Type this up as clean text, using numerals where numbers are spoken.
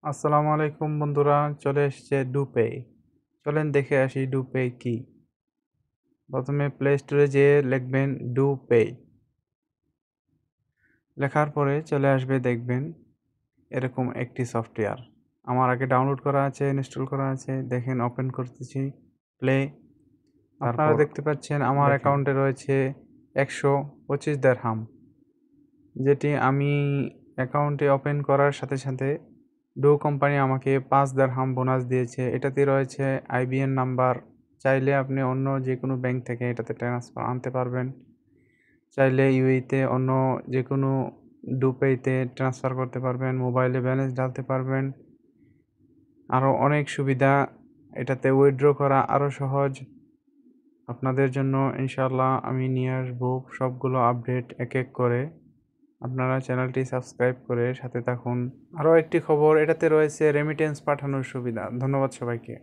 আসসালামু আলাইকুম বন্ধুরা, চলে এসেছে ডুপে। চলেন দেখে আসি ডুপে কি। প্রথমে প্লে স্টোরে যেয়ে লিখবেন ডুপে। লেখার পরে চলে আসবে, দেখবেন এরকম একটি সফটওয়্যার আমার আগে ডাউনলোড করা আছে, ইনস্টল করা আছে। দেখেন, ওপেন করতেছি, প্লে। আপনারা দেখতে পাচ্ছেন আমার অ্যাকাউন্টে রয়েছে 125 দিরহাম, যেটি আমি অ্যাকাউন্টে ওপেন করার সাথে সাথে ডো কোম্পানি আমাকে 5 দিরহাম বোনাস দিয়েছে। এটাতে রয়েছে আইবিএন নাম্বার। চাইলে আপনি অন্য যে কোনো ব্যাংক থেকে এটাতে ট্রান্সফার আনতে পারবেন। চাইলে ইউএইতে অন্য যে কোনো ডুপেইতে ট্রান্সফার করতে পারবেন, মোবাইলে ব্যালেন্স ডালতে পারবেন। আরও অনেক সুবিধা এটাতে, উইথড্র করা আরও সহজ। আপনাদের জন্য ইনশাআল্লাহ আমি নিয়ে আসবো সবগুলো আপডেট এক এক করে। আপনারা চ্যানেলটি সাবস্ক্রাইব করে সাথে থাকুন। আরও একটি খবর, এটাতে রয়েছে রেমিটেন্স পাঠানোর সুবিধা। ধন্যবাদ সবাইকে।